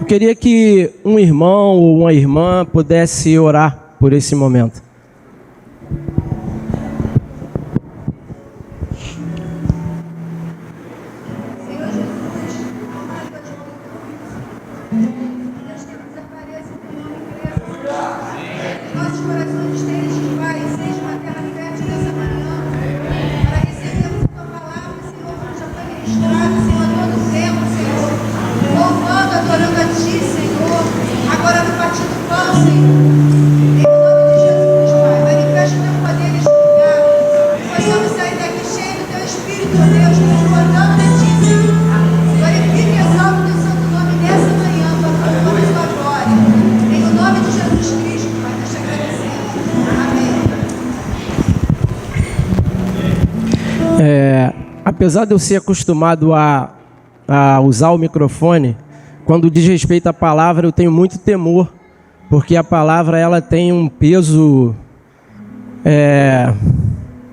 Eu queria que um irmão ou uma irmã pudesse orar por esse momento. Apesar de eu ser acostumado a usar o microfone, quando diz respeito à palavra, eu tenho muito temor, porque a palavra ela tem um peso,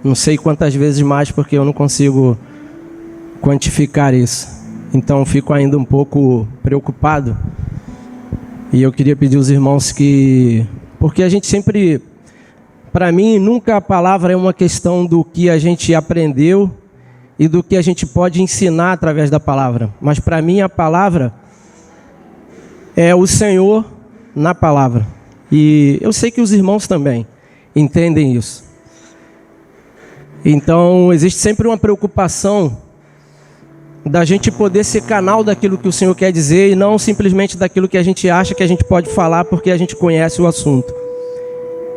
não sei quantas vezes mais, porque eu não consigo quantificar isso. Então fico ainda um pouco preocupado. E eu queria pedir aos irmãos porque a gente sempre, para mim, nunca a palavra é uma questão do que a gente aprendeu e do que a gente pode ensinar através da palavra. Mas para mim a palavra é o Senhor na palavra. E eu sei que os irmãos também entendem isso. Então existe sempre uma preocupação da gente poder ser canal daquilo que o Senhor quer dizer e não simplesmente daquilo que a gente acha que a gente pode falar porque a gente conhece o assunto.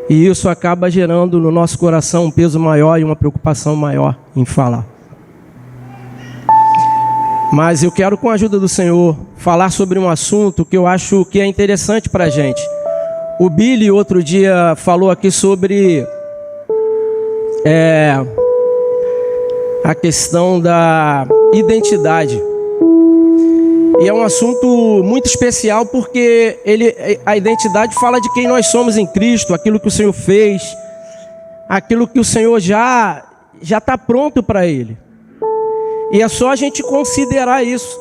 E isso acaba gerando no nosso coração um peso maior e uma preocupação maior em falar. Mas eu quero, com a ajuda do Senhor, falar sobre um assunto que eu acho que é interessante para a gente. O Billy, outro dia, falou aqui sobre a questão da identidade. E é um assunto muito especial porque a identidade fala de quem nós somos em Cristo, aquilo que o Senhor fez, aquilo que o Senhor já está pronto para Ele. E é só a gente considerar isso.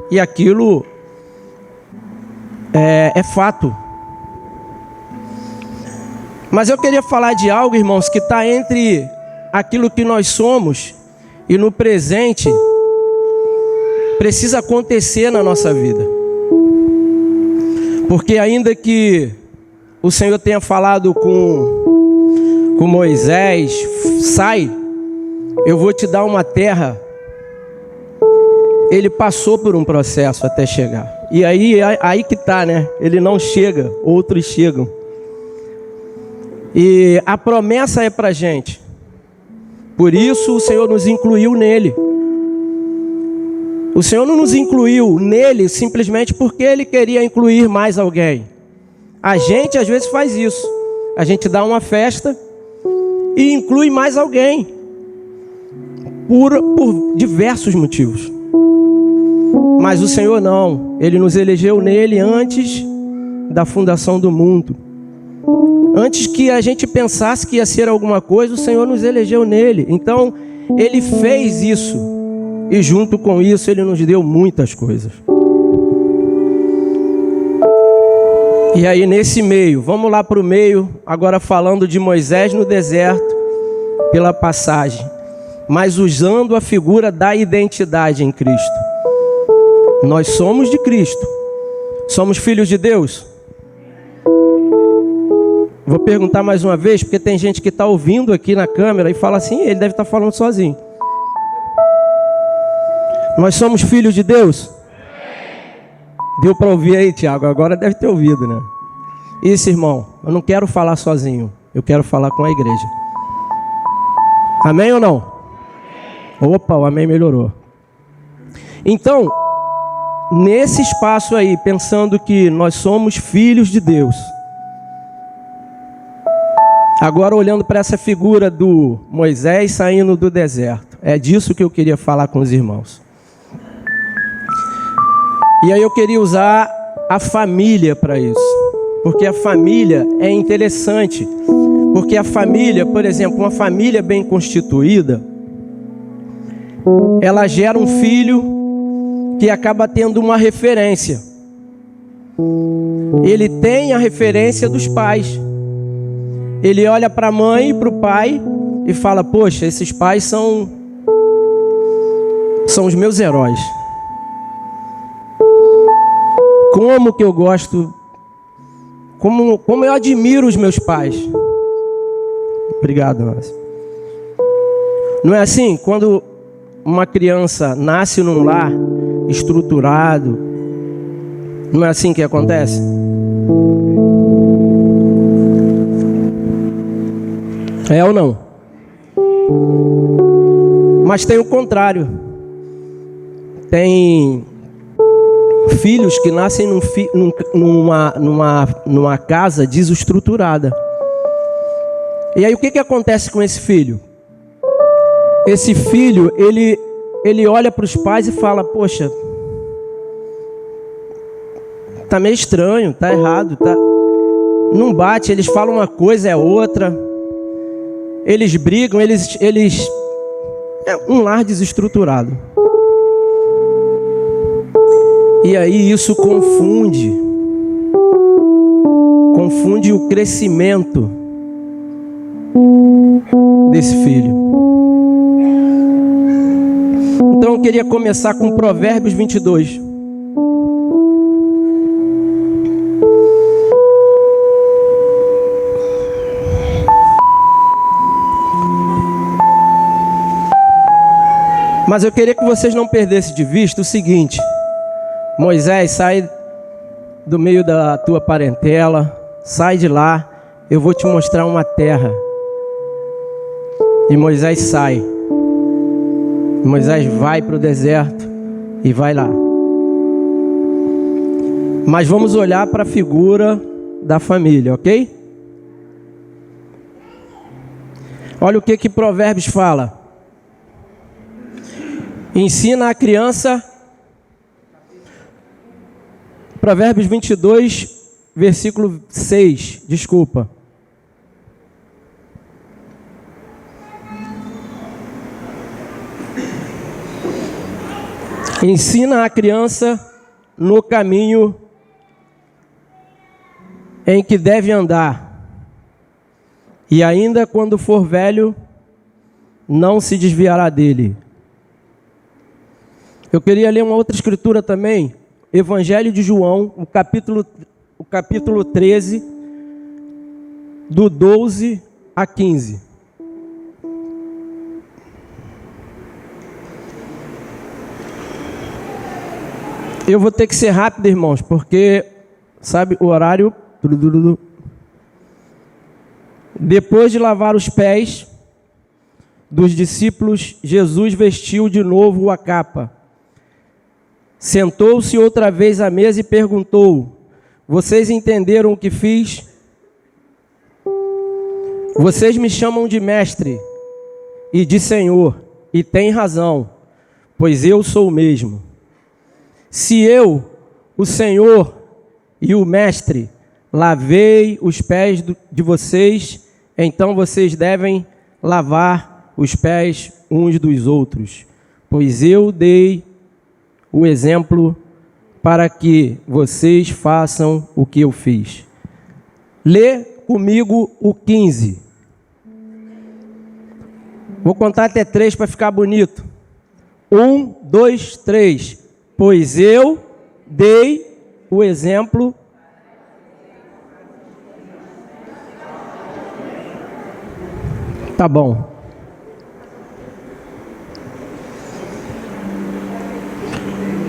E aquilo é fato. Mas eu queria falar de algo, irmãos, que está entre aquilo que nós somos e no presente precisa acontecer na nossa vida. Porque ainda que o Senhor tenha falado com Moisés, sai, eu vou te dar uma terra. Ele passou por um processo até chegar. E aí que tá, né? Ele não chega, outros chegam. E a promessa é pra gente. Por isso o Senhor nos incluiu nele. O Senhor não nos incluiu nele simplesmente porque Ele queria incluir mais alguém. A gente às vezes faz isso. A gente dá uma festa e inclui mais alguém. Por diversos motivos. Mas o Senhor não, Ele nos elegeu nele antes da fundação do mundo. Antes que a gente pensasse que ia ser alguma coisa, o Senhor nos elegeu nele. Então, Ele fez isso. E junto com isso, Ele nos deu muitas coisas. E aí nesse meio, vamos lá para o meio, agora falando de Moisés no deserto, pela passagem. Mas usando a figura da identidade em Cristo. Nós somos de Cristo. Somos filhos de Deus? Vou perguntar mais uma vez, porque tem gente que está ouvindo aqui na câmera e fala assim, ele deve estar falando sozinho. Nós somos filhos de Deus? Deu para ouvir aí, Tiago? Agora deve ter ouvido, né? Isso, irmão, eu não quero falar sozinho. Eu quero falar com a igreja. Amém ou não? Opa, o amém melhorou. Então, nesse espaço aí, pensando que nós somos filhos de Deus. Agora olhando para essa figura do Moisés saindo do deserto. É disso que eu queria falar com os irmãos. E aí eu queria usar a família para isso. Porque a família é interessante. Porque a família, por exemplo, uma família bem constituída, ela gera um filho que acaba tendo uma referência. ele tem a referência dos pais. Ele olha para a mãe e para o pai e fala: poxa, esses pais são os meus heróis. Como que eu gosto, como eu admiro os meus pais. Obrigado, Márcio. Não é assim? Quando uma criança nasce num lar estruturado, não é assim que acontece? É ou não? Mas tem o contrário. Tem filhos que nascem numa casa desestruturada. E aí o que acontece com esse filho? Esse filho, ele olha para os pais e fala: poxa, tá meio estranho, tá errado, tá... não bate, eles falam uma coisa, é outra. Eles brigam, eles... É um lar desestruturado. E aí isso confunde o crescimento desse filho. Então eu queria começar com Provérbios 22. Mas eu queria que vocês não perdessem de vista o seguinte: Moisés, sai do meio da tua parentela, sai de lá, eu vou te mostrar uma terra. E Moisés sai. Moisés vai para o deserto e vai lá. Mas vamos olhar para a figura da família, ok? Olha o que Provérbios fala. Ensina a criança. Provérbios 22, versículo 6, desculpa. Ensina a criança no caminho em que deve andar, e ainda quando for velho, não se desviará dele. Eu queria ler uma outra escritura também, Evangelho de João, o capítulo 13, do 12 a 15. Eu vou ter que ser rápido, irmãos, porque, sabe, o horário... Depois de lavar os pés dos discípulos, Jesus vestiu de novo a capa. Sentou-se outra vez à mesa e perguntou: vocês entenderam o que fiz? Vocês me chamam de mestre e de Senhor, e têm razão, pois eu sou o mesmo. Se eu, o Senhor e o mestre, lavei os pés de vocês, então vocês devem lavar os pés uns dos outros, pois eu dei o exemplo para que vocês façam o que eu fiz. Lê comigo o 15. Vou contar até 3 para ficar bonito. 1, 2, 3. Pois eu dei o exemplo. Tá bom.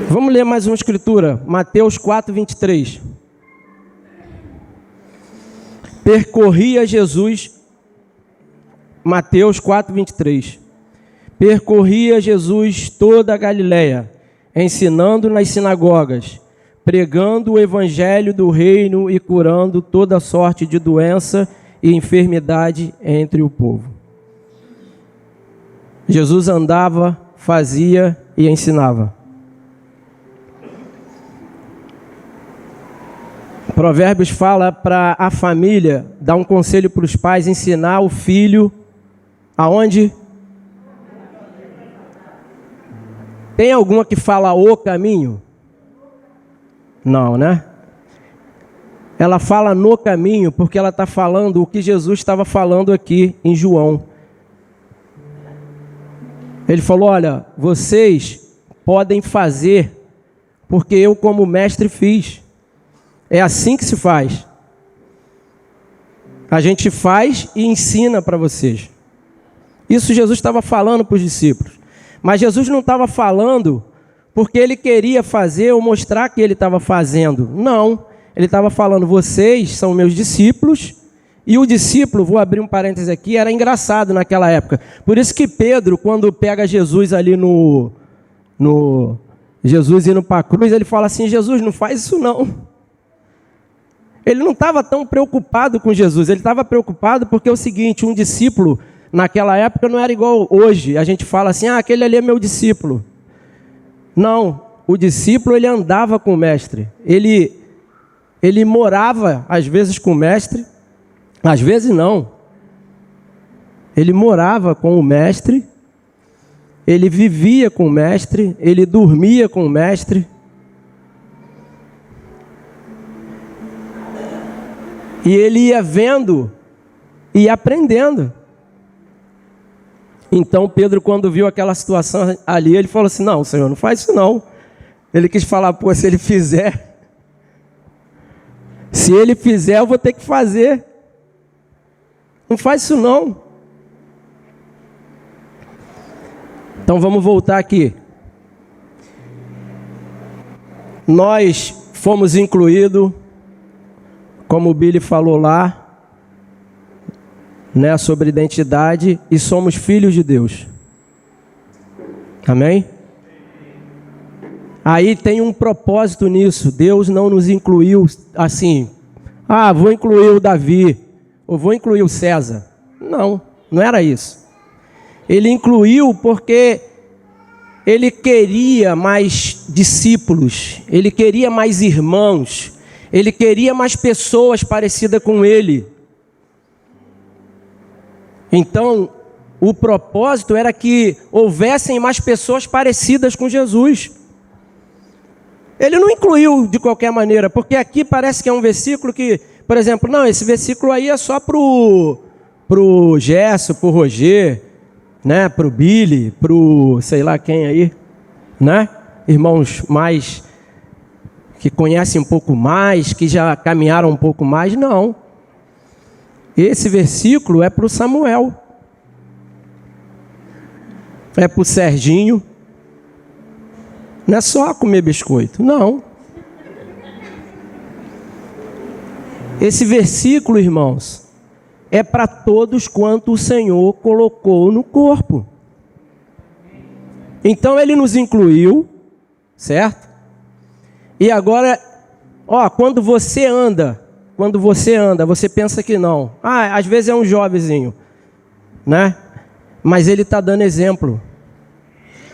Vamos ler mais uma escritura. Mateus 4, 23. Percorria Jesus... Mateus 4, 23. Percorria Jesus toda a Galileia, ensinando nas sinagogas, pregando o evangelho do reino e curando toda sorte de doença e enfermidade entre o povo. Jesus andava, fazia e ensinava. Provérbios fala para a família, dá um conselho para os pais, ensinar o filho aonde? Tem alguma que fala o caminho? Não, né? ela fala no caminho porque ela está falando o que Jesus estava falando aqui em João. Ele falou, olha, vocês podem fazer porque eu como mestre fiz. É assim que se faz. A gente faz e ensina para vocês. Isso Jesus estava falando para os discípulos. Mas Jesus não estava falando porque ele queria fazer ou mostrar que ele estava fazendo. Não. Ele estava falando, vocês são meus discípulos. E o discípulo, vou abrir um parênteses aqui, era engraçado naquela época. Por isso que Pedro, quando pega Jesus ali Jesus indo para a cruz, ele fala assim, Jesus, não faz isso não. Ele não estava tão preocupado com Jesus, ele estava preocupado porque é o seguinte, um discípulo naquela época não era igual hoje. A gente fala assim, aquele ali é meu discípulo. Não, o discípulo ele andava com o mestre, ele morava às vezes com o mestre, às vezes não. Ele morava com o mestre, ele vivia com o mestre, ele dormia com o mestre. E ele ia vendo e aprendendo. Então Pedro, quando viu aquela situação ali, ele falou assim, não, Senhor, não faz isso não. Ele quis falar, pô, se ele fizer, eu vou ter que fazer. Não faz isso não. Então vamos voltar aqui. Nós fomos incluídos, como o Billy falou lá, né, sobre identidade, e somos filhos de Deus. Amém? Aí tem um propósito nisso. Deus não nos incluiu assim, vou incluir o Davi, ou vou incluir o César. Não, não era isso. Ele incluiu porque ele queria mais discípulos, ele queria mais irmãos, ele queria mais pessoas parecidas com ele. Então, o propósito era que houvessem mais pessoas parecidas com Jesus. Ele não incluiu de qualquer maneira, porque aqui parece que é um versículo que, por exemplo, não, esse versículo aí é só pro Gerson, pro Roger, né, pro Billy, pro sei lá quem aí, né? Irmãos mais que conhecem um pouco mais, que já caminharam um pouco mais. Não. Esse versículo é para o Samuel. É para o Serginho. Não é só comer biscoito. Não. Esse versículo, irmãos, é para todos quanto o Senhor colocou no corpo. Então ele nos incluiu, certo? E agora, quando você anda, você pensa que não. Às vezes é um jovenzinho, né? Mas ele está dando exemplo.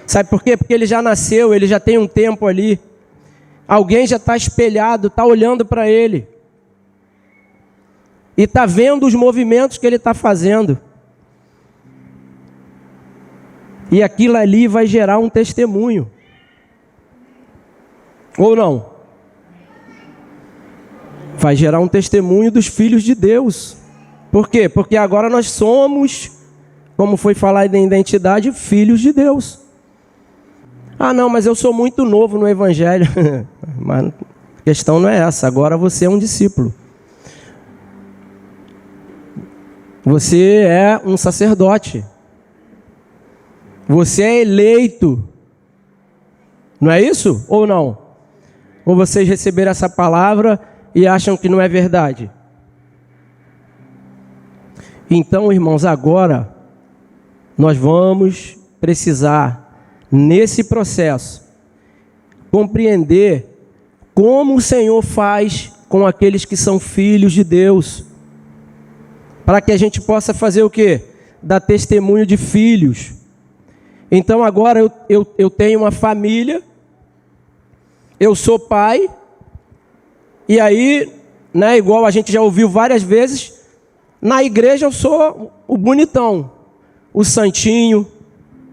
Sabe por quê? Porque ele já nasceu, ele já tem um tempo ali. Alguém já está espelhado, está olhando para ele. E está vendo os movimentos que ele está fazendo. E aquilo ali vai gerar um testemunho. Ou não? Vai gerar um testemunho dos filhos de Deus. Por quê? Porque agora nós somos, como foi falado em identidade, filhos de Deus. Não, mas eu sou muito novo no Evangelho. Mas a questão não é essa. Agora você é um discípulo. Você é um sacerdote. Você é eleito. Não é isso? Ou não? Ou vocês receberam essa palavra e acham que não é verdade? Então, irmãos, agora nós vamos precisar, nesse processo, compreender como o Senhor faz com aqueles que são filhos de Deus, para que a gente possa fazer o quê? Dar testemunho de filhos. Então agora eu tenho uma família, eu sou pai, e aí, né, igual a gente já ouviu várias vezes, na igreja eu sou o bonitão, o santinho,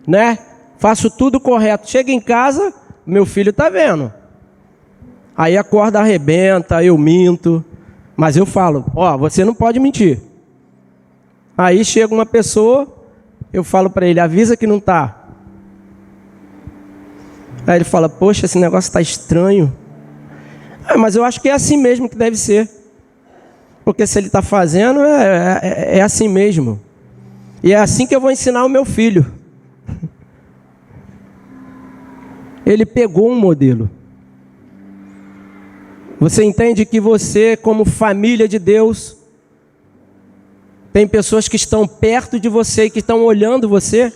né? Faço tudo correto. Chega em casa, meu filho está vendo. Aí a corda arrebenta, eu minto, Mas eu falo, ó, você não pode mentir. Aí chega uma pessoa, eu falo para ele, avisa que não está. Aí ele fala, poxa, esse negócio está estranho. Mas eu acho que é assim mesmo que deve ser. Porque se ele está fazendo, é assim mesmo. E é assim que eu vou ensinar o meu filho. Ele pegou um modelo. Você entende que você, como família de Deus, tem pessoas que estão perto de você e que estão olhando você?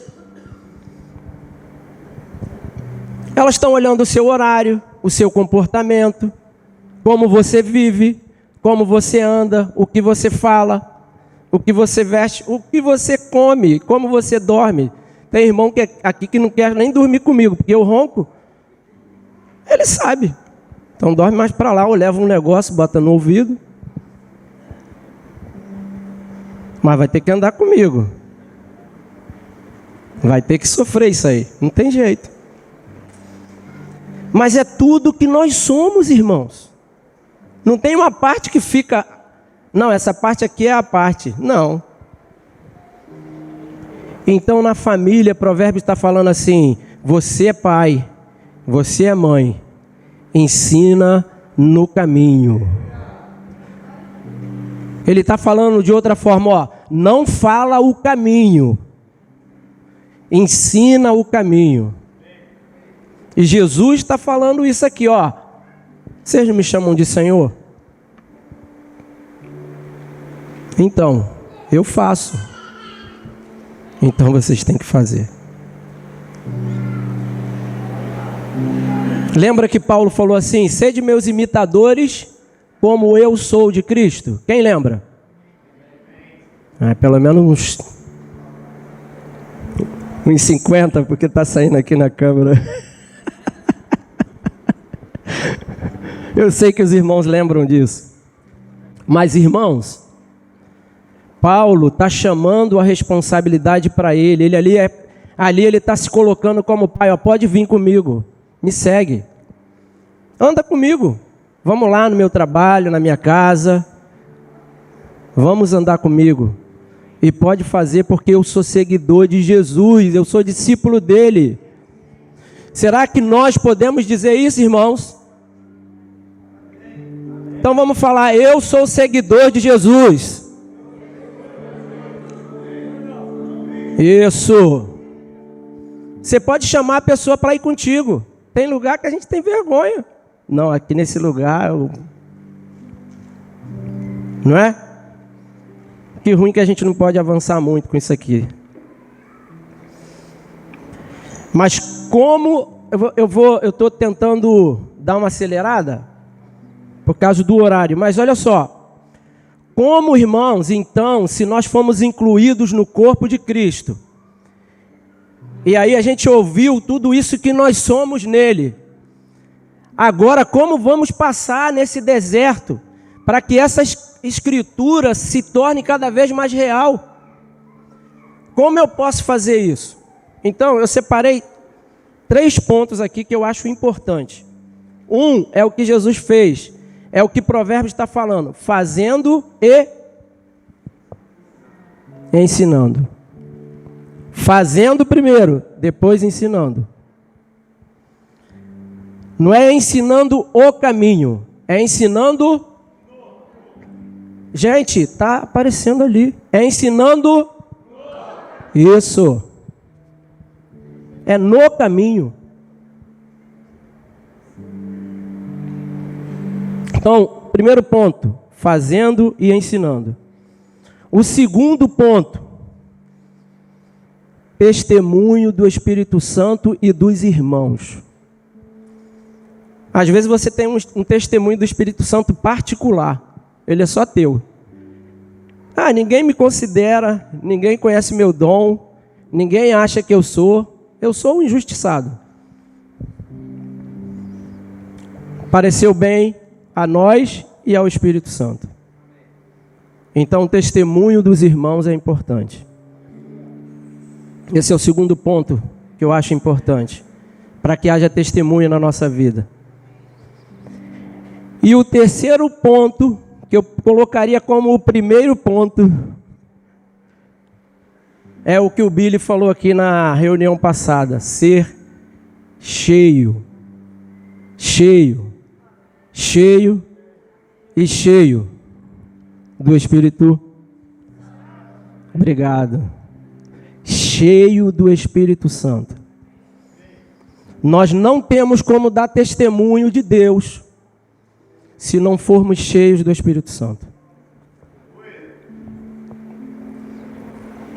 Elas estão olhando o seu horário, o seu comportamento, como você vive, como você anda, o que você fala, o que você veste, o que você come, como você dorme. Tem irmão aqui que não quer nem dormir comigo, porque eu ronco. Ele sabe. Então dorme mais para lá, ou leva um negócio, bota no ouvido. Mas vai ter que andar comigo. Vai ter que sofrer isso aí. Não tem jeito. Mas é tudo que nós somos, irmãos. Não tem uma parte que fica... Não, essa parte aqui é a parte. Não. Então na família, Provérbios está falando assim, você é pai, você é mãe, ensina no caminho. Ele está falando de outra forma, ó, não fala o caminho, ensina o caminho. E Jesus está falando isso aqui, ó, vocês me chamam de Senhor? Então, eu faço. Então vocês têm que fazer. Lembra que Paulo falou assim, sede meus imitadores, como eu sou de Cristo? Quem lembra? Pelo menos uns 50, porque está saindo aqui na câmera. Eu sei que os irmãos lembram disso. Mas, irmãos, Paulo está chamando a responsabilidade para ele. Ali ele está se colocando como pai. Ó, pode vir comigo, me segue. Anda comigo. Vamos lá no meu trabalho, na minha casa. Vamos andar comigo. E pode fazer porque eu sou seguidor de Jesus. Eu sou discípulo dele. Será que nós podemos dizer isso, irmãos? Então vamos falar, eu sou seguidor de Jesus. Isso. Você pode chamar a pessoa para ir contigo. Tem lugar que a gente tem vergonha. Não, aqui nesse lugar... Não é? Que ruim que a gente não pode avançar muito com isso aqui. Mas como... Eu estou tentando dar uma acelerada por causa do horário. Mas olha só. Como, irmãos, então, se nós fomos incluídos no corpo de Cristo, e aí a gente ouviu tudo isso que nós somos nele, agora como vamos passar nesse deserto para que essa escritura se torne cada vez mais real? Como eu posso fazer isso? Então eu separei 3 pontos aqui que eu acho importante. Um é o que Jesus fez. É o que Provérbios está falando, fazendo e ensinando. Fazendo primeiro, depois ensinando. Não é ensinando o caminho, é ensinando... Gente, está aparecendo ali. É ensinando... Isso. É no caminho. Então, primeiro ponto, fazendo e ensinando. O segundo ponto, testemunho do Espírito Santo e dos irmãos. Às vezes você tem um testemunho do Espírito Santo particular, ele é só teu. Ninguém me considera, ninguém conhece meu dom, ninguém acha que eu sou um injustiçado. Pareceu bem a nós e ao Espírito Santo. Então, o testemunho dos irmãos é importante. Esse é o segundo ponto que eu acho importante, para que haja testemunho na nossa vida. E o terceiro ponto que eu colocaria como o primeiro ponto, é o que o Billy falou aqui na reunião passada: ser cheio, cheio, cheio e cheio do Espírito. Obrigado. Cheio do Espírito Santo. Nós não temos como dar testemunho de Deus se não formos cheios do Espírito Santo.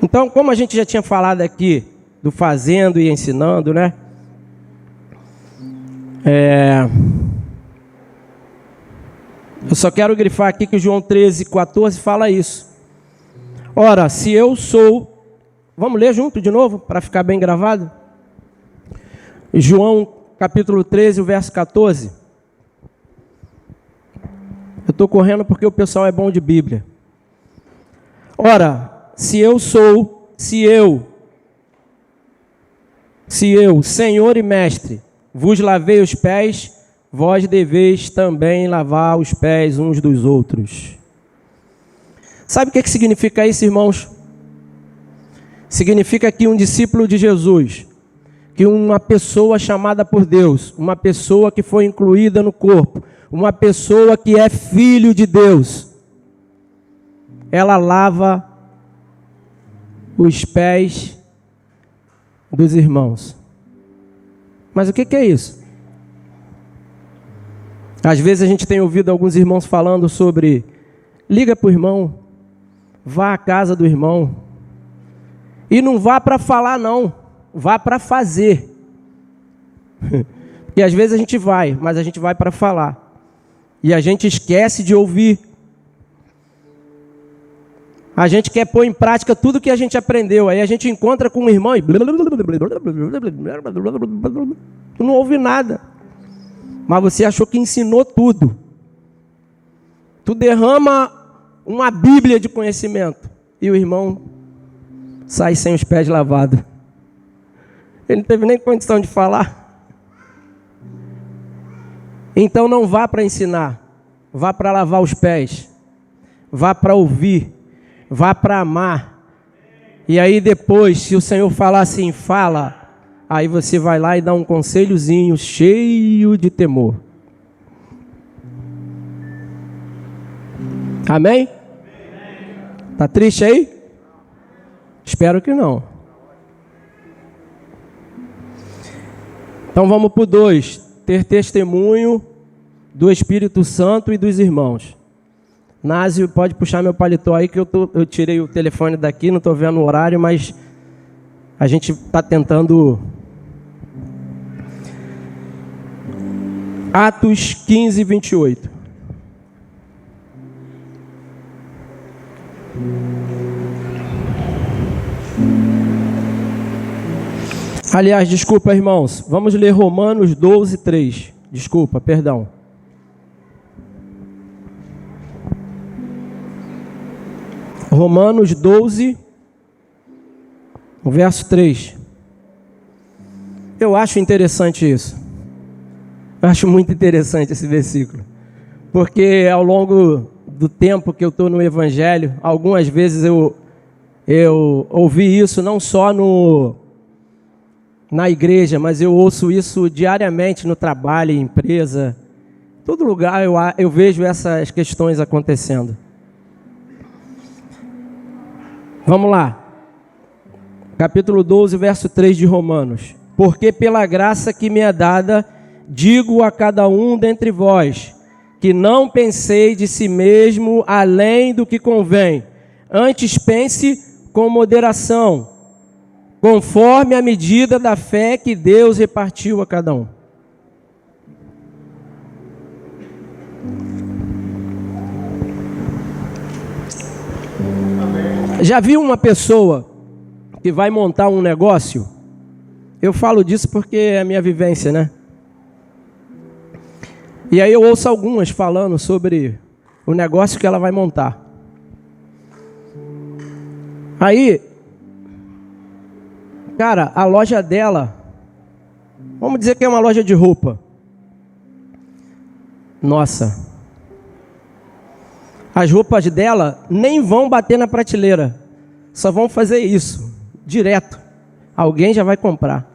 Então, como a gente já tinha falado aqui do fazendo e ensinando, né? Eu só quero grifar aqui que o João 13:14 fala isso. Ora, se eu sou... Vamos ler junto de novo, para ficar bem gravado? João capítulo 13, o verso 14. Eu estou correndo porque o pessoal é bom de Bíblia. Ora, se eu, Senhor e Mestre, vos lavei os pés, vós deveis também lavar os pés uns dos outros. Sabe o que significa isso, irmãos? Significa que um discípulo de Jesus, que uma pessoa chamada por Deus, uma pessoa que foi incluída no corpo, uma pessoa que é filho de Deus, ela lava os pés dos irmãos. Mas o que é isso? Às vezes a gente tem ouvido alguns irmãos falando sobre: liga para o irmão, vá à casa do irmão. E não vá para falar não, vá para fazer. Porque às vezes a gente vai, mas a gente vai para falar. E a gente esquece de ouvir. A gente quer pôr em prática tudo que a gente aprendeu. Aí a gente encontra com um irmão e... Tu não ouve nada. Mas você achou que ensinou tudo. Tu derrama uma bíblia de conhecimento. E o irmão sai sem os pés lavados. Ele não teve nem condição de falar. Então não vá para ensinar. Vá para lavar os pés. Vá para ouvir. Vá para amar. E aí depois, se o Senhor falar assim, fala. Aí você vai lá e dá um conselhozinho cheio de temor. Amém? Tá triste aí? Espero que não. Então vamos para o 2. Ter testemunho do Espírito Santo e dos irmãos. Násio, pode puxar meu paletó aí que eu tirei o telefone daqui, não estou vendo o horário, mas a gente está tentando... Atos 15, 28. Aliás, desculpa, irmãos. Vamos ler Romanos 12, 3. Desculpa, perdão. Romanos 12, verso 3. Eu acho interessante isso. Eu acho muito interessante esse versículo. Porque ao longo do tempo que eu estou no Evangelho, algumas vezes eu ouvi isso não só na igreja, mas eu ouço isso diariamente no trabalho, em empresa. Em todo lugar eu vejo essas questões acontecendo. Vamos lá. Capítulo 12, verso 3 de Romanos. Porque pela graça que me é dada, digo a cada um dentre vós, que não pensei de si mesmo além do que convém. Antes pense com moderação, conforme a medida da fé que Deus repartiu a cada um. Já viu uma pessoa que vai montar um negócio? Eu falo disso porque é a minha vivência, né? E aí eu ouço algumas falando sobre o negócio que ela vai montar. Aí, cara, a loja dela, vamos dizer que é uma loja de roupa. Nossa, As roupas dela nem vão bater na prateleira. Só vão fazer isso, direto. Alguém já vai comprar.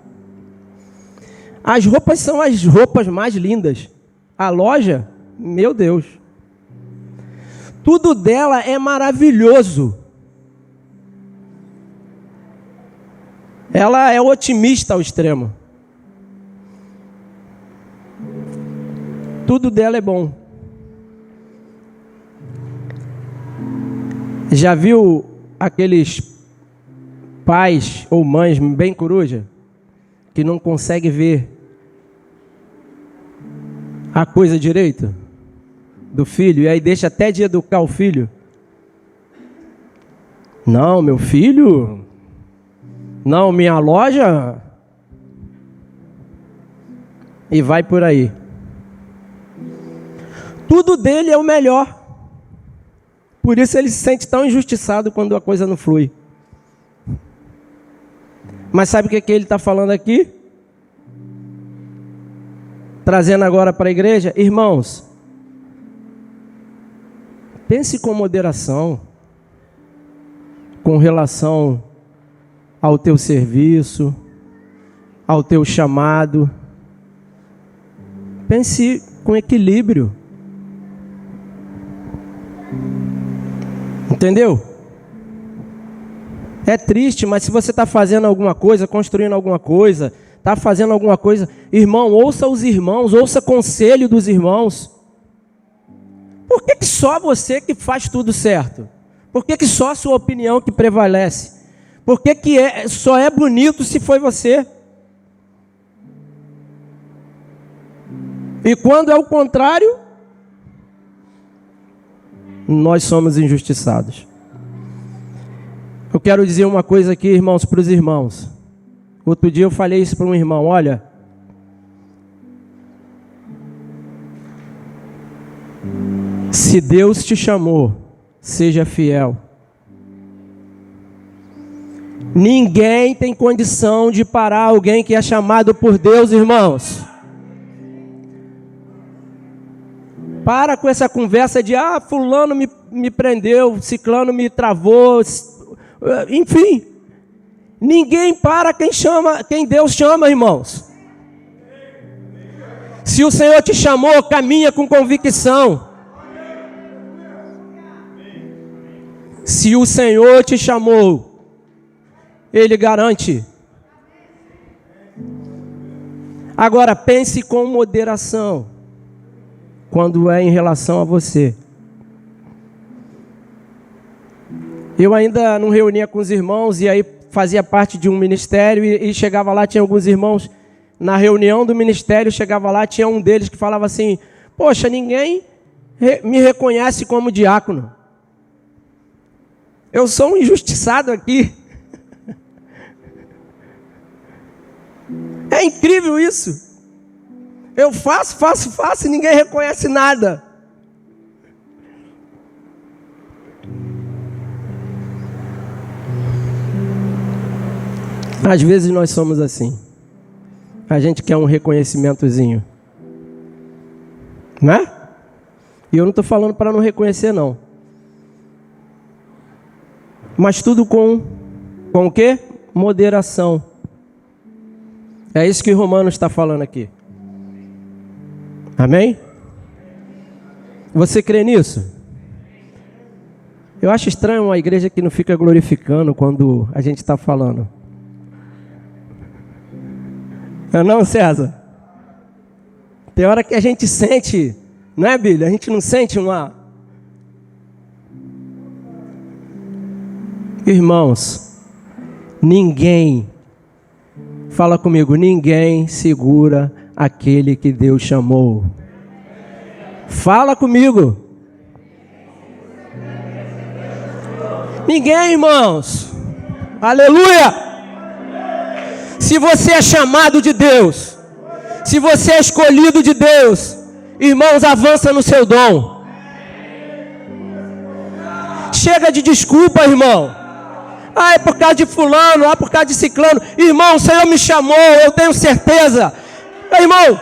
As roupas são as roupas mais lindas. A loja, meu Deus. Tudo dela é maravilhoso. Ela é otimista ao extremo. Tudo dela é bom. Já viu aqueles pais ou mães bem coruja que não conseguem ver a coisa direito do filho e aí deixa até de educar o filho? Não, meu filho. Não, minha loja. E vai por aí. Tudo dele é o melhor. Por isso ele se sente tão injustiçado quando a coisa não flui. Mas sabe o que ele está falando aqui? Trazendo agora para a igreja. Irmãos, pense com moderação com relação ao teu serviço, ao teu chamado. Pense com equilíbrio. Entendeu? É triste, mas se você está fazendo alguma coisa, construindo alguma coisa, está fazendo alguma coisa, irmão, ouça os irmãos, ouça conselho dos irmãos. Por que só você que faz tudo certo? Por que só a sua opinião que prevalece? Por que só é bonito se foi você? E quando é o contrário, nós somos injustiçados. Eu quero dizer uma coisa aqui, irmãos, para os irmãos. Outro dia eu falei isso para um irmão. Olha, se Deus te chamou, seja fiel. Ninguém tem condição de parar alguém que é chamado por Deus, irmãos. Para com essa conversa de, fulano me prendeu, ciclano me travou, enfim. Ninguém para quem Deus chama, irmãos. Se o Senhor te chamou, caminha com convicção. Se o Senhor te chamou, Ele garante. Agora pense com moderação. Quando é em relação a você. Eu ainda não reunia com os irmãos e aí fazia parte de um ministério e chegava lá, tinha alguns irmãos na reunião do ministério, chegava lá, tinha um deles que falava assim, poxa, ninguém me reconhece como diácono. Eu sou um injustiçado aqui. É incrível isso. Eu faço e ninguém reconhece nada. Às vezes nós somos assim. A gente quer um reconhecimentozinho. Né? E eu não estou falando para não reconhecer, não. Mas tudo com o quê? Moderação. É isso que Romanos está falando aqui. Amém? Você crê nisso? Eu acho estranho uma igreja que não fica glorificando quando a gente está falando. Não, César? Tem hora que a gente sente, não é, Bíblia? A gente não sente uma... Irmãos, ninguém, fala comigo, ninguém segura aquele que Deus chamou. Fala comigo. Ninguém, irmãos. Aleluia. Se você é chamado de Deus, se você é escolhido de Deus, irmãos, avança no seu dom. Chega de desculpa, irmão. É por causa de fulano, por causa de ciclano. Irmão, o Senhor me chamou, eu tenho certeza. Irmão,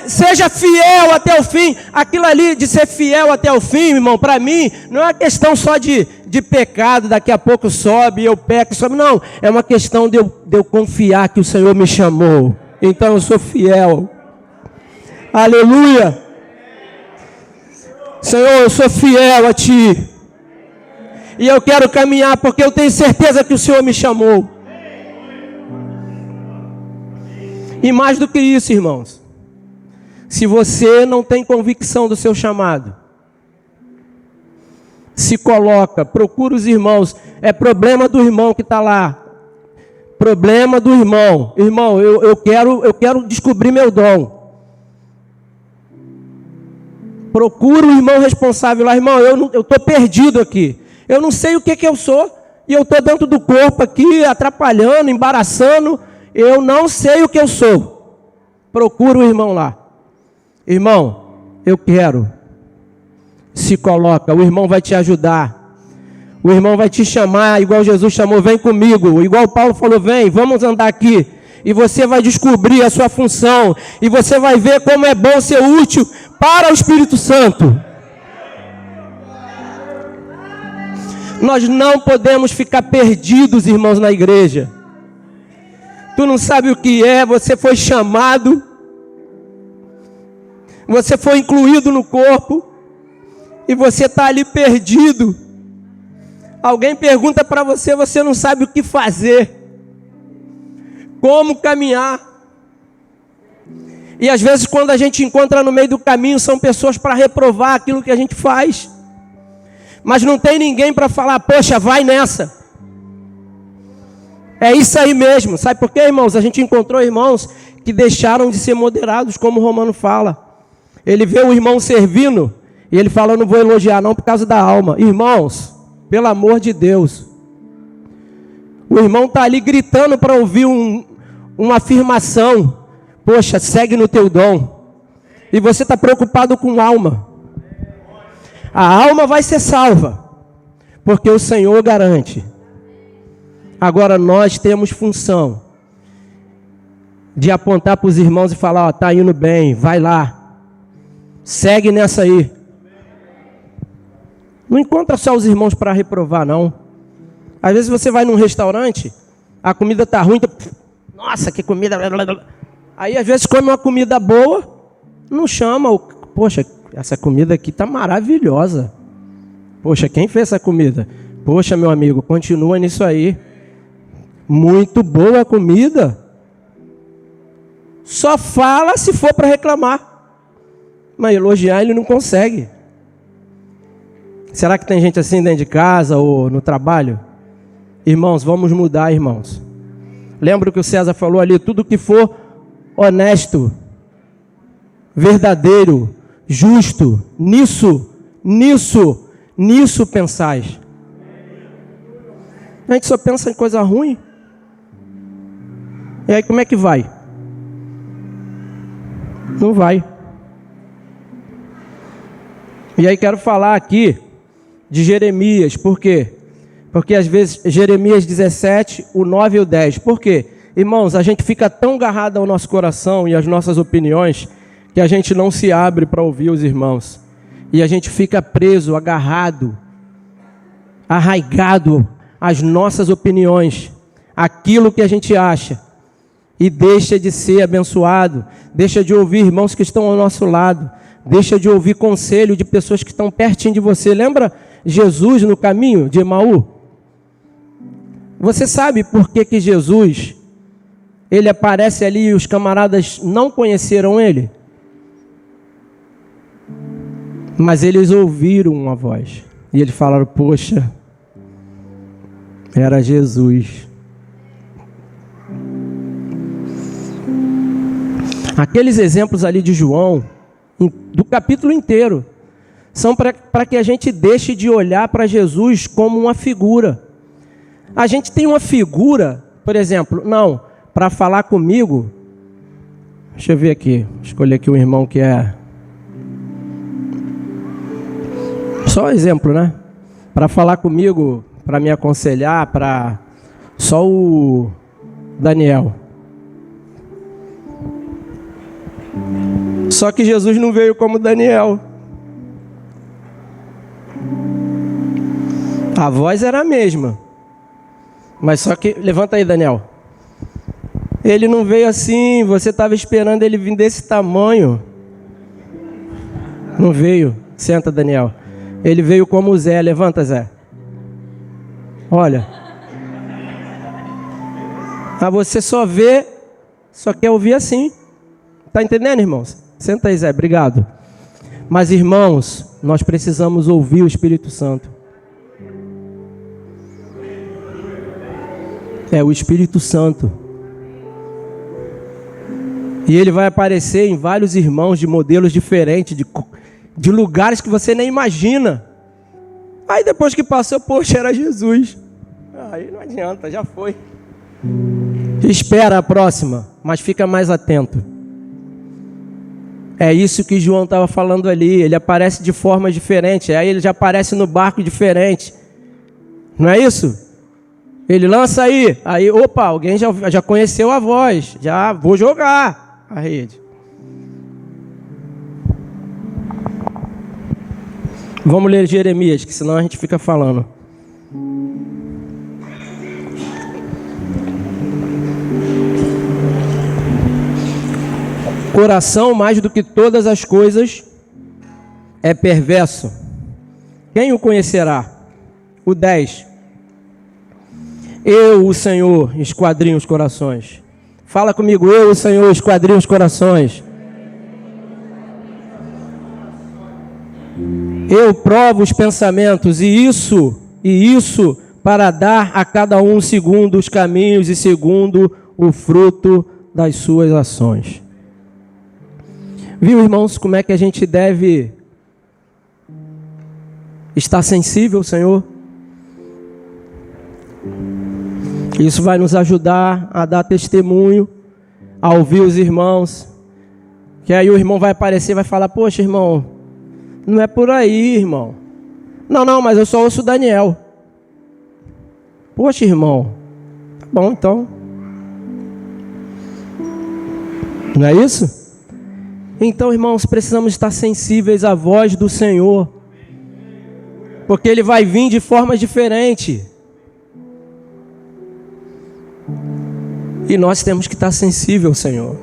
Seja fiel até o fim. Aquilo ali de ser fiel até o fim, irmão, para mim, não é uma questão só de pecado, daqui a pouco sobe, eu peco, sobe. Não, é uma questão de eu confiar que o Senhor me chamou. Então eu sou fiel. Aleluia. Senhor, eu sou fiel a Ti. E eu quero caminhar porque eu tenho certeza que o Senhor me chamou. E mais do que isso, irmãos, se você não tem convicção do seu chamado, se coloca, procura os irmãos. É problema do irmão que está lá. Problema do irmão. Irmão, eu quero descobrir meu dom. Procura o irmão responsável lá. Irmão, eu estou perdido aqui. Eu não sei o que eu sou. E eu estou dentro do corpo aqui, atrapalhando, embaraçando. Eu não sei o que eu sou. Procura o irmão lá. Irmão, eu quero. Se coloca, o irmão vai te ajudar. O irmão vai te chamar, igual Jesus chamou, vem comigo. Igual Paulo falou, vem, vamos andar aqui. E você vai descobrir a sua função. E você vai ver como é bom ser útil para o Espírito Santo. Nós não podemos ficar perdidos, irmãos, na igreja. Tu não sabe o que é, você foi chamado. Você foi incluído no corpo. E você está ali perdido. Alguém pergunta para você, você não sabe o que fazer. Como caminhar. E às vezes quando a gente encontra no meio do caminho, são pessoas para reprovar aquilo que a gente faz. Mas não tem ninguém para falar, poxa, vai nessa. É isso aí mesmo. Sabe por quê, irmãos? A gente encontrou irmãos que deixaram de ser moderados, como o Romano fala. Ele vê o irmão servindo, e ele fala, eu não vou elogiar não por causa da alma. Irmãos, pelo amor de Deus. O irmão está ali gritando para ouvir uma afirmação. Poxa, segue no teu dom. E você está preocupado com alma. A alma vai ser salva. Porque o Senhor garante. Agora nós temos função de apontar para os irmãos e falar, ó, tá indo bem, vai lá. Segue nessa aí. Não encontra só os irmãos para reprovar, não. Às vezes você vai num restaurante, a comida está ruim, nossa, que comida... Aí às vezes come uma comida boa, não chama, poxa, essa comida aqui está maravilhosa. Poxa, quem fez essa comida? Poxa, meu amigo, continua nisso aí. Muito boa a comida. Só fala se for para reclamar. Mas elogiar ele não consegue. Será que tem gente assim dentro de casa ou no trabalho? Irmãos, vamos mudar, irmãos. Lembra o que o César falou ali? Tudo que for honesto, verdadeiro, justo, nisso pensais. A gente só pensa em coisa ruim. E aí como é que vai? Não vai. E aí quero falar aqui de Jeremias. Por quê? Porque às vezes Jeremias 17, o 9 e o 10. Por quê? Irmãos, a gente fica tão agarrado ao nosso coração e às nossas opiniões que a gente não se abre para ouvir os irmãos. E a gente fica preso, agarrado, arraigado às nossas opiniões, aquilo que a gente acha. E deixa de ser abençoado, deixa de ouvir irmãos que estão ao nosso lado, deixa de ouvir conselho de pessoas que estão pertinho de você. Lembra Jesus no caminho de Emaú? Você sabe por que Jesus, ele aparece ali e os camaradas não conheceram ele? Mas eles ouviram uma voz. E eles falaram, poxa, era Jesus. Aqueles exemplos ali de João, do capítulo inteiro, são para que a gente deixe de olhar para Jesus como uma figura. A gente tem uma figura, por exemplo, não, para falar comigo, deixa eu ver aqui, escolher aqui um irmão que é, só um exemplo, né? Para falar comigo, para me aconselhar, para só o Daniel. Só que Jesus não veio como Daniel. A voz era a mesma. Mas só que... Levanta aí, Daniel. Ele não veio assim. Você estava esperando ele vir desse tamanho. Não veio. Senta, Daniel. Ele veio como Zé. Levanta, Zé. Olha. Ah, você só vê, só quer ouvir assim. Tá entendendo, irmãos? Senta aí, Zé. Obrigado. Mas, irmãos, nós precisamos ouvir o Espírito Santo. É o Espírito Santo. E ele vai aparecer em vários irmãos de modelos diferentes, de lugares que você nem imagina. Aí depois que passou, poxa, era Jesus. Aí não adianta, já foi. Espera a próxima, mas fica mais atento. É isso que João estava falando ali. Ele aparece de forma diferente. Aí ele já aparece no barco diferente. Não é isso? Ele lança aí, opa, alguém já conheceu a voz, já vou jogar a rede. Vamos ler Jeremias, que senão a gente fica falando. Coração, mais do que todas as coisas, é perverso. Quem o conhecerá? O 10. Eu, o Senhor, esquadrinho os corações. Fala comigo, eu, o Senhor, esquadrinho os corações. Eu provo os pensamentos, e isso para dar a cada um segundo os caminhos e segundo o fruto das suas ações. Viu, irmãos, como é que a gente deve estar sensível, Senhor? Isso vai nos ajudar a dar testemunho, a ouvir os irmãos. Que aí o irmão vai aparecer e vai falar, poxa, irmão, não é por aí, irmão. Não, mas eu só ouço Daniel. Poxa, irmão, tá bom então. Não é isso? Então, irmãos, precisamos estar sensíveis à voz do Senhor. Porque Ele vai vir de forma diferente. E nós temos que estar sensíveis ao Senhor.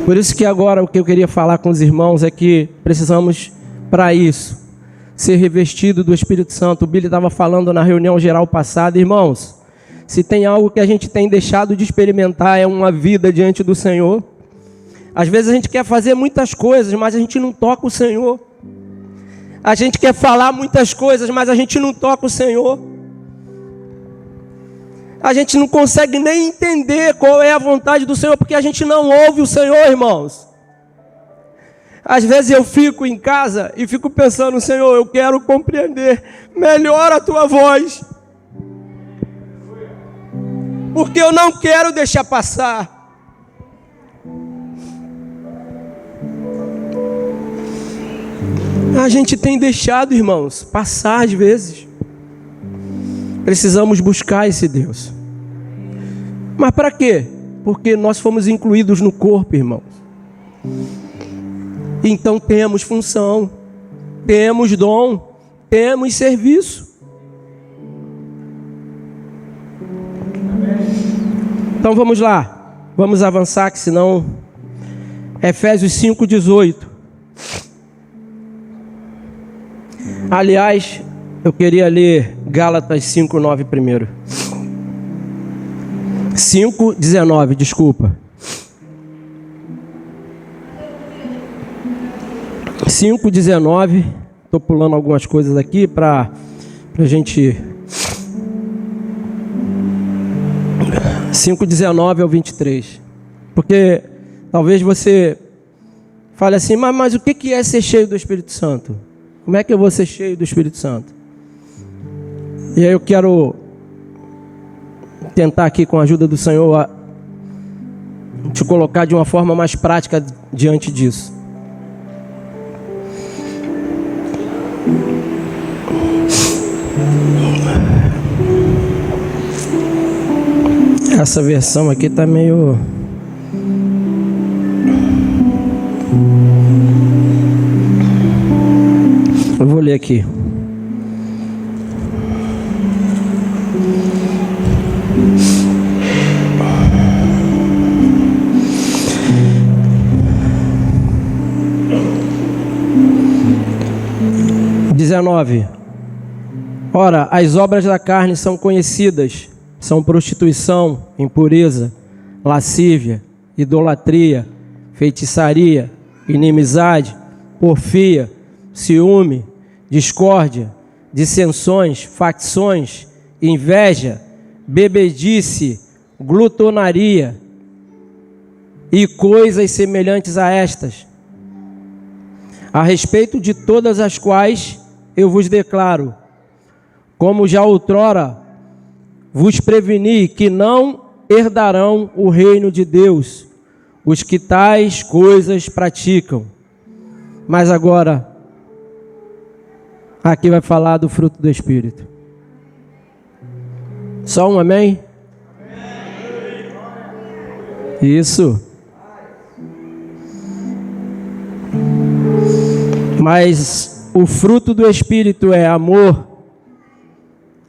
Por isso que agora o que eu queria falar com os irmãos é que precisamos, para isso, ser revestido do Espírito Santo. O Billy estava falando na reunião geral passada, irmãos, se tem algo que a gente tem deixado de experimentar é uma vida diante do Senhor. Às vezes a gente quer fazer muitas coisas, mas a gente não toca o Senhor. A gente quer falar muitas coisas, mas a gente não toca o Senhor. A gente não consegue nem entender qual é a vontade do Senhor, porque a gente não ouve o Senhor, irmãos. Às vezes eu fico em casa e fico pensando, Senhor, eu quero compreender melhor a Tua voz. Porque eu não quero deixar passar. A gente tem deixado, irmãos, passar às vezes. Precisamos buscar esse Deus. Mas para quê? Porque nós fomos incluídos no corpo, irmãos. Então temos função, temos dom, temos serviço. Então vamos lá, vamos avançar, que senão... Efésios 5:18. Aliás, eu queria ler Gálatas 5:9 primeiro. 5:19, desculpa. 5:19. Estou pulando algumas coisas aqui para a gente... 5:19 ao 23. Porque talvez você fale assim, mas o que é ser cheio do Espírito Santo? Como é que eu vou ser cheio do Espírito Santo? E aí eu quero tentar aqui, com a ajuda do Senhor, te colocar de uma forma mais prática diante disso. Essa versão aqui está meio... Eu vou ler aqui. Ora, as obras da carne são conhecidas, são prostituição, impureza, lascívia, idolatria, feitiçaria, inimizade, porfia, ciúme, discórdia, dissensões, facções, inveja, bebedice, glutonaria e coisas semelhantes a estas, a respeito de todas as quais eu vos declaro, como já outrora vos preveni, que não herdarão o reino de Deus os que tais coisas praticam. Mas agora, aqui vai falar do fruto do Espírito. Só um amém? Isso. Mas o fruto do Espírito é amor,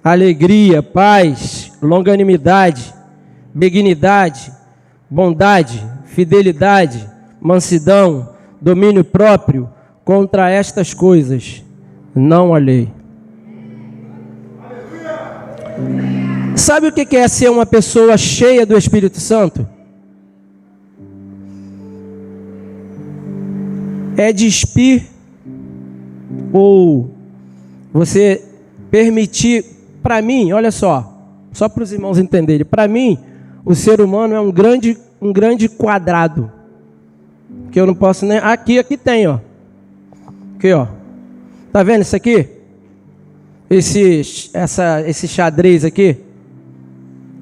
alegria, paz, longanimidade, benignidade, bondade, fidelidade, mansidão, domínio próprio. Contra estas coisas não há lei. Sabe o que é ser uma pessoa cheia do Espírito Santo? É despir, ou você permitir. Para mim, olha só para os irmãos entenderem, para mim, o ser humano é um grande quadrado, que eu não posso nem... Aqui tem, ó. Aqui, ó. Tá vendo isso aqui? Esse xadrez aqui?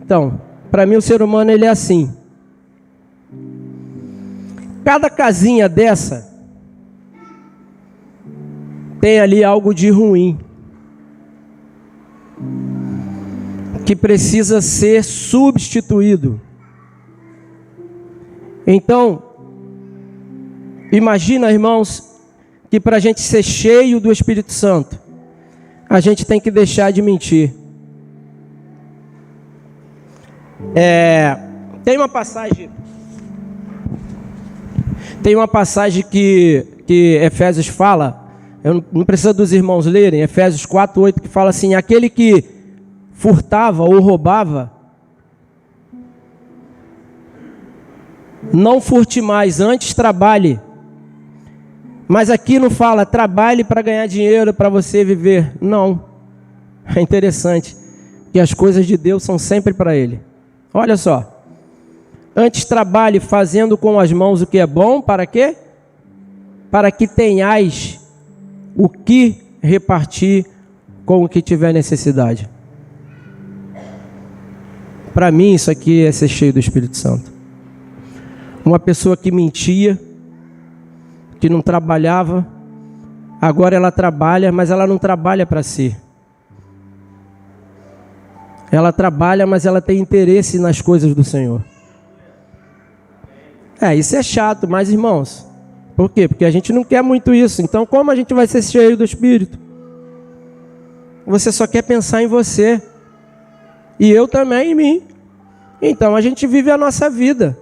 Então, para mim o ser humano ele é assim. Cada casinha dessa tem ali algo de ruim que precisa ser substituído. Então, imagina, irmãos, que para a gente ser cheio do Espírito Santo, a gente tem que deixar de mentir. Tem uma passagem que Efésios fala, não precisa dos irmãos lerem, Efésios 4:8, que fala assim: aquele que furtava ou roubava, não furte mais, antes trabalhe. Mas aqui não fala trabalhe para ganhar dinheiro, para você viver. Não. É interessante que as coisas de Deus são sempre para Ele. Olha só. Antes trabalhe fazendo com as mãos o que é bom, para quê? Para que tenhais o que repartir com o que tiver necessidade. Para mim isso aqui é ser cheio do Espírito Santo. Uma pessoa que mentia, que não trabalhava, agora ela trabalha, mas ela não trabalha para si. Ela trabalha, mas ela tem interesse nas coisas do Senhor. Isso é chato, mas irmãos, por quê? Porque a gente não quer muito isso. Então como a gente vai ser cheio do Espírito? Você só quer pensar em você. E eu também em mim. Então a gente vive a nossa vida.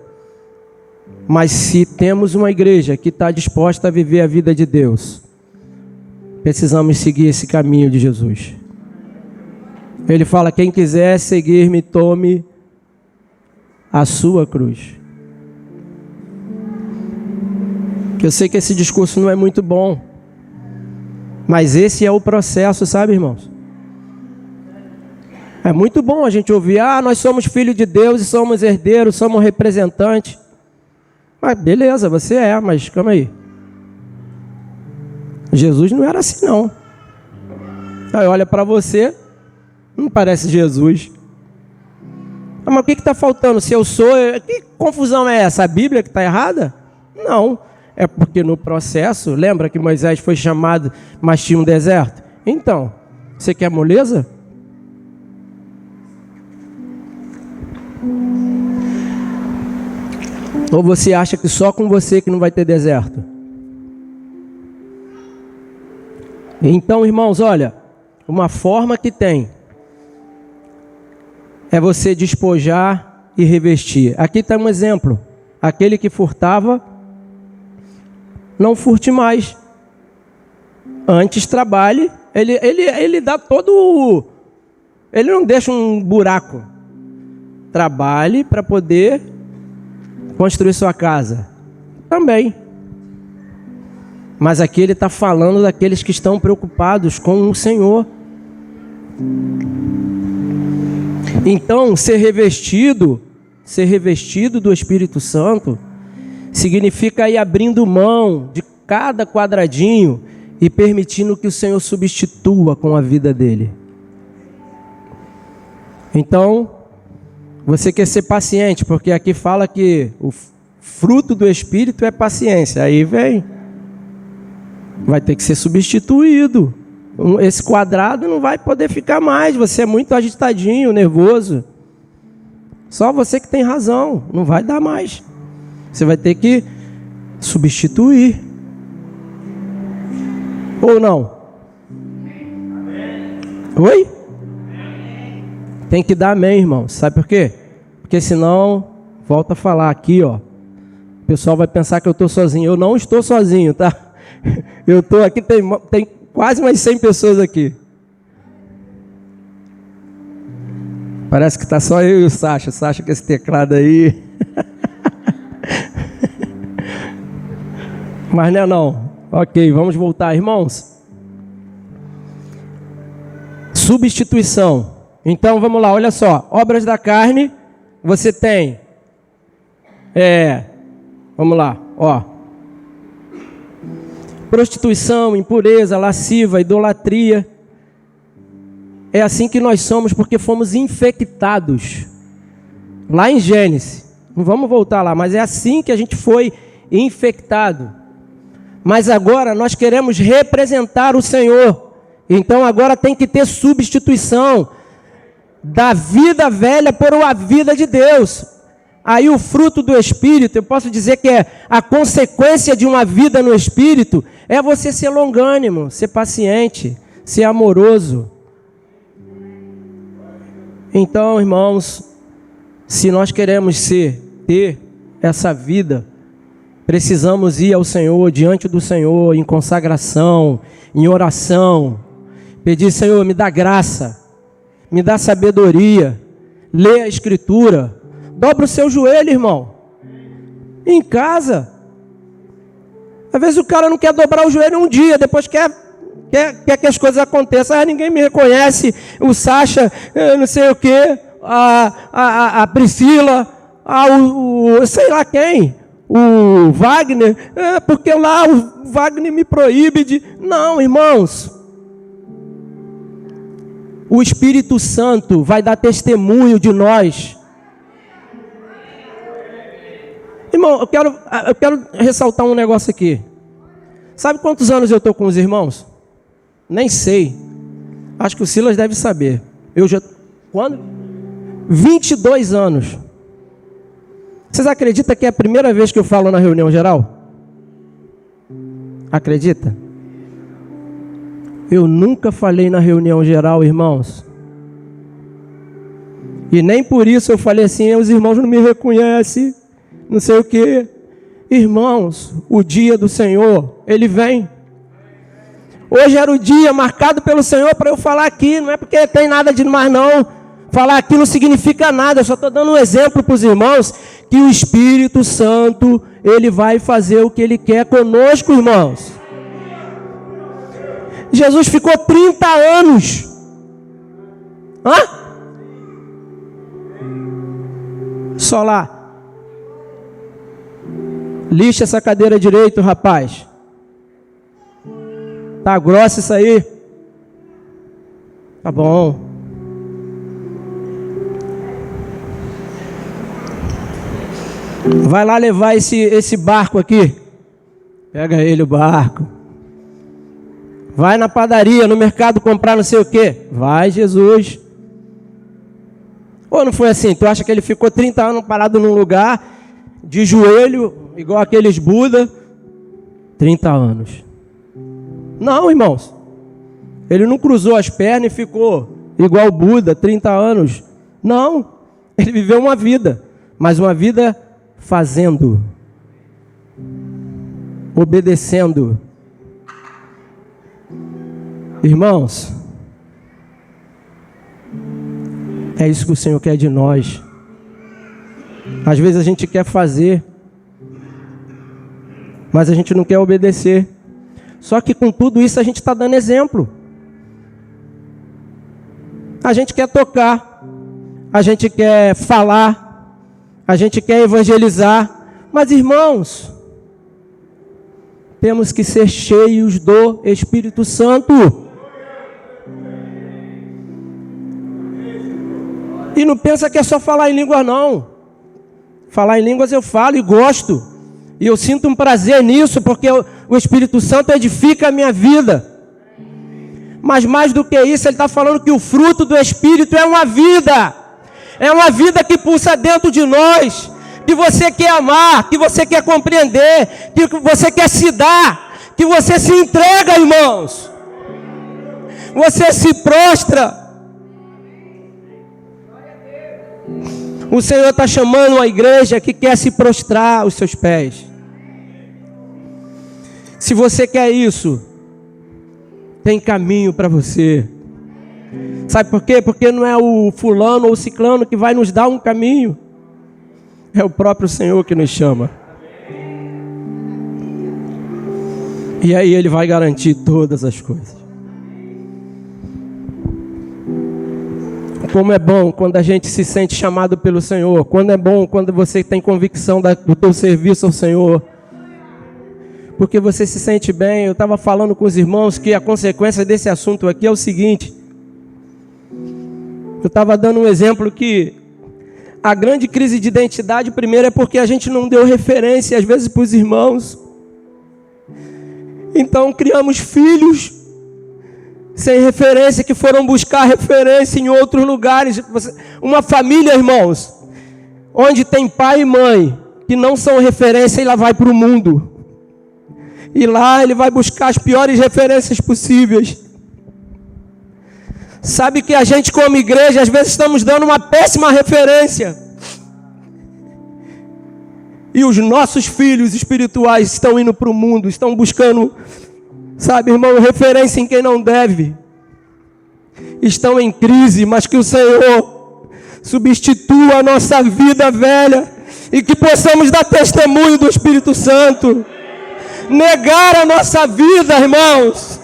Mas se temos uma igreja que está disposta a viver a vida de Deus, precisamos seguir esse caminho de Jesus. Ele fala: quem quiser seguir-me, tome a sua cruz. Eu sei que esse discurso não é muito bom, mas esse é o processo, sabe, irmãos? É muito bom a gente ouvir: nós somos filhos de Deus e somos herdeiros, somos representantes. Mas beleza, você mas calma aí. Jesus não era assim, não. Aí olha para você, não parece Jesus. Mas o que está faltando? Se eu sou... Que confusão é essa? A Bíblia que está errada? Não. É porque no processo, lembra que Moisés foi chamado, mas tinha um deserto? Então, você quer moleza? Ou você acha que só com você que não vai ter deserto? Então, irmãos, olha, uma forma que tem é você despojar e revestir. Aqui está um exemplo. Aquele que furtava, não furte mais. Antes trabalhe. Ele dá todo... Ele não deixa um buraco. Trabalhe para poder construir sua casa. Também. Mas aqui ele está falando daqueles que estão preocupados com o Senhor. Então, ser revestido do Espírito Santo significa ir abrindo mão de cada quadradinho e permitindo que o Senhor substitua com a vida dele. Então, você quer ser paciente, porque aqui fala que o fruto do Espírito é paciência. Aí vem, vai ter que ser substituído. Esse quadrado não vai poder ficar mais. Você é muito agitadinho, nervoso. Só você que tem razão. Não vai dar mais. Você vai ter que substituir. Ou não? Oi? Tem que dar amém, irmão. Sabe por quê? Porque senão, volta a falar aqui, ó. O pessoal vai pensar que eu estou sozinho. Eu não estou sozinho, tá? Eu estou aqui, tem quase umas 100 pessoas aqui. Parece que está só eu e o Sacha. O Sacha com esse teclado aí. Mas não é não. Ok, vamos voltar, irmãos. Substituição. Então vamos lá, olha só. Obras da carne, você tem. Vamos lá, ó. Prostituição, impureza, lasciva, idolatria. É assim que nós somos porque fomos infectados. Lá em Gênesis. Não vamos voltar lá, mas é assim que a gente foi infectado. Mas agora nós queremos representar o Senhor. Então agora tem que ter substituição da vida velha por a vida de Deus. Aí o fruto do Espírito, eu posso dizer que é a consequência de uma vida no Espírito, é você ser longânimo, ser paciente, ser amoroso. Então, irmãos, se nós queremos ter essa vida, precisamos ir ao Senhor, diante do Senhor, em consagração, em oração, pedir: Senhor, me dá graça, me dá sabedoria, lê a Escritura, dobra o seu joelho, irmão, em casa. Às vezes o cara não quer dobrar o joelho um dia, depois quer que as coisas aconteçam. Ninguém me reconhece, o Sacha, não sei o que, a Priscila, sei lá quem, o Wagner, porque lá o Wagner me proíbe de... Não, irmãos. O Espírito Santo vai dar testemunho de nós. Irmão, eu quero ressaltar um negócio aqui. Sabe quantos anos eu estou com os irmãos? Nem sei. Acho que o Silas deve saber. Eu já... Quando? 22 anos. Vocês acreditam que é a primeira vez que eu falo na reunião geral? Acredita? Eu nunca falei na reunião geral, irmãos. E nem por isso eu falei assim: os irmãos não me reconhecem, não sei o quê. Irmãos, o dia do Senhor, Ele vem. Hoje era o dia marcado pelo Senhor para eu falar aqui. Não é porque tem nada de mais não. Falar aqui não significa nada. Eu só estou dando um exemplo para os irmãos, que o Espírito Santo, Ele vai fazer o que Ele quer conosco, irmãos. Jesus ficou 30 anos. Só lá. Lixa essa cadeira direito, rapaz. Tá grossa isso aí? Tá bom. Vai lá levar esse barco aqui. Pega ele, o barco. Vai na padaria, no mercado comprar não sei o quê. Vai, Jesus. Ou não foi assim? Tu acha que ele ficou 30 anos parado num lugar, de joelho, igual aqueles Buda? 30 anos. Não, irmãos. Ele não cruzou as pernas e ficou igual o Buda, 30 anos. Não, ele viveu uma vida, mas uma vida fazendo, obedecendo. Irmãos, é isso que o Senhor quer de nós. Às vezes a gente quer fazer, mas a gente não quer obedecer. Só que com tudo isso a gente está dando exemplo. A gente quer tocar, a gente quer falar, a gente quer evangelizar. Mas irmãos, temos que ser cheios do Espírito Santo. E não pensa que é só falar em línguas, não. Falar em línguas eu falo e gosto. E eu sinto um prazer nisso, porque o Espírito Santo edifica a minha vida. Mas mais do que isso, ele está falando que o fruto do Espírito é uma vida. É uma vida que pulsa dentro de nós. Que você quer amar, que você quer compreender, que você quer se dar, que você se entrega, irmãos. Você se prostra. O Senhor está chamando uma igreja que quer se prostrar aos seus pés. Se você quer isso, tem caminho para você. Sabe por quê? Porque não é o fulano ou o ciclano que vai nos dar um caminho. É o próprio Senhor que nos chama. E aí Ele vai garantir todas as coisas. Como é bom quando a gente se sente chamado pelo Senhor. Quando é bom quando você tem convicção do teu serviço ao Senhor. Porque você se sente bem. Eu estava falando com os irmãos que a consequência desse assunto aqui é o seguinte. Eu estava dando um exemplo que a grande crise de identidade, primeiro, é porque a gente não deu referência, às vezes, para os irmãos. Então, criamos filhos sem referência, que foram buscar referência em outros lugares. Uma família, irmãos, onde tem pai e mãe, que não são referência, e lá vai para o mundo. E lá ele vai buscar as piores referências possíveis. Sabe que a gente como igreja, às vezes estamos dando uma péssima referência. E os nossos filhos espirituais estão indo para o mundo, estão buscando, sabe, irmão, referência em quem não deve. Estão em crise, mas que o Senhor substitua a nossa vida velha e que possamos dar testemunho do Espírito Santo. Negar a nossa vida, irmãos,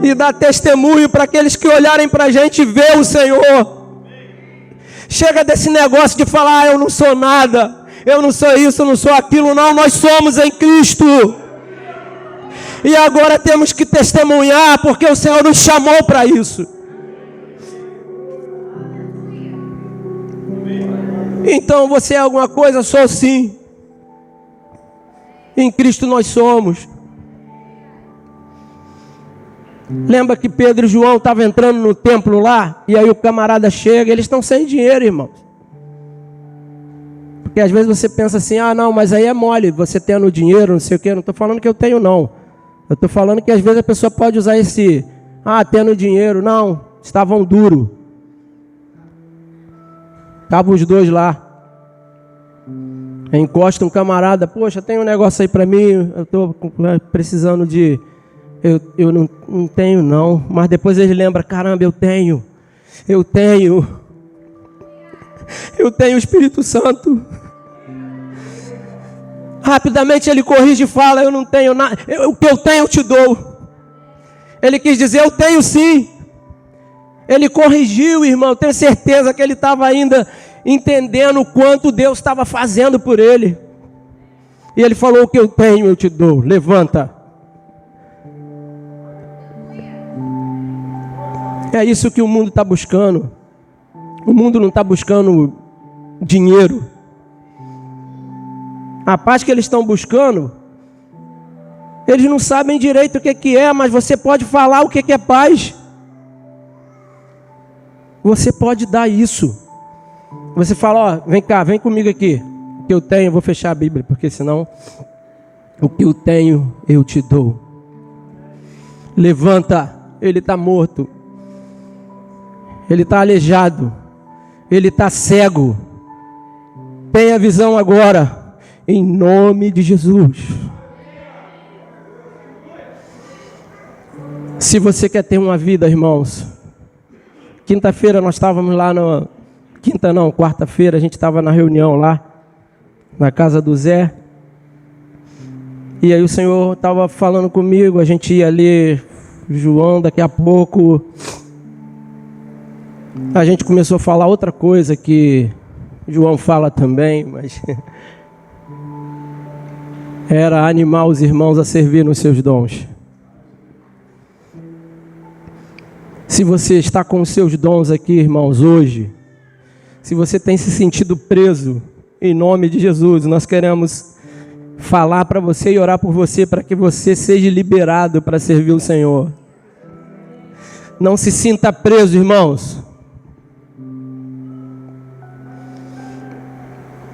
e dar testemunho para aqueles que olharem para a gente e ver o Senhor. Chega desse negócio de falar, eu não sou nada, eu não sou isso, eu não sou aquilo. Não, nós somos em Cristo. E agora temos que testemunhar, porque o Senhor nos chamou para isso. Então você é alguma coisa? Sou sim. Em Cristo nós somos. Lembra que Pedro e João estavam entrando no templo lá? E aí o camarada chega, eles estão sem dinheiro, irmãos. Porque às vezes você pensa assim, ah não, mas aí é mole, você tendo dinheiro, não sei o quê. Não estou falando que eu tenho não. Eu estou falando que às vezes a pessoa pode usar esse, tendo dinheiro. Não, estavam duros. Estavam os dois lá. Encosta um camarada, poxa, tem um negócio aí para mim, eu estou precisando de... Eu não tenho não, mas depois ele lembra, caramba, eu tenho o Espírito Santo. Rapidamente ele corrige e fala, eu não tenho nada, o que eu tenho eu te dou. Ele quis dizer, eu tenho sim. Ele corrigiu, irmão, tenho certeza que ele estava ainda entendendo o quanto Deus estava fazendo por ele. E ele falou, o que eu tenho eu te dou, levanta. É isso que o mundo está buscando. O mundo não está buscando dinheiro. A paz que eles estão buscando, eles não sabem direito o que é, mas você pode falar o que é paz. Você pode dar isso. Você fala, ó, vem cá, vem comigo aqui. O que eu tenho, eu vou fechar a Bíblia, porque senão o que eu tenho eu te dou. Levanta, ele está morto. Ele está aleijado. Ele está cego. Tenha visão agora, em nome de Jesus. Se você quer ter uma vida, irmãos, quinta-feira nós estávamos lá no... quarta-feira a gente estava na reunião lá, na casa do Zé. E aí o Senhor estava falando comigo, a gente ia ler João daqui a pouco. A gente começou a falar outra coisa que João fala também, mas era animar os irmãos a servir nos seus dons. Se você está com os seus dons aqui, irmãos, hoje, se você tem se sentido preso, em nome de Jesus, nós queremos falar para você e orar por você, para que você seja liberado para servir o Senhor. Não se sinta preso, irmãos.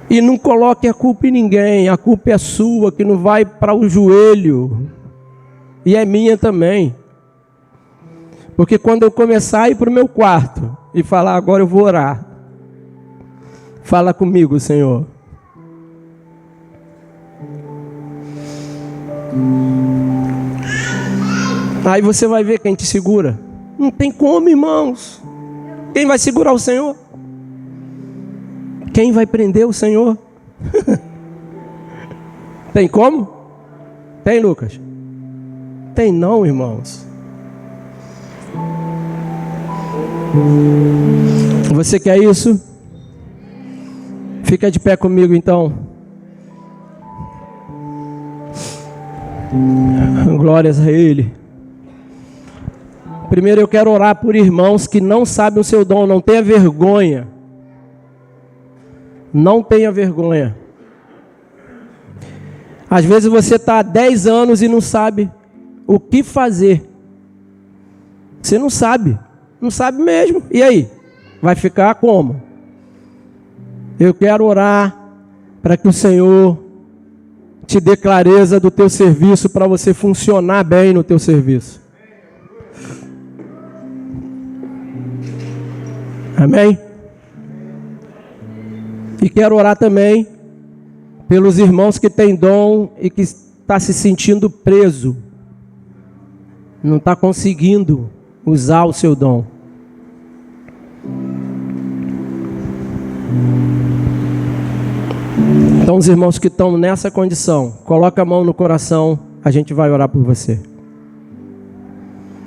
E não coloque a culpa em ninguém, a culpa é sua, que não vai para o joelho, e é minha também. Porque quando eu começar a ir para o meu quarto e falar, agora eu vou orar, fala comigo, Senhor. Aí você vai ver quem te segura. Não tem como, irmãos. Quem vai segurar o Senhor? Quem vai prender o Senhor? Tem como? Tem, Lucas? Tem não, irmãos. Você quer isso? Fica de pé comigo então. Glórias a Ele. Primeiro eu quero orar por irmãos que não sabem o seu dom. Não tenha vergonha. Não tenha vergonha. Às vezes você está há 10 anos e não sabe o que fazer. Você não sabe. Não sabe mesmo. E aí? Vai ficar como? Eu quero orar para que o Senhor te dê clareza do teu serviço, para você funcionar bem no teu serviço. Amém? E quero orar também pelos irmãos que têm dom e que está se sentindo preso. Não está conseguindo usar o seu dom. Então os irmãos que estão nessa condição, coloca a mão no coração, a gente vai orar por você.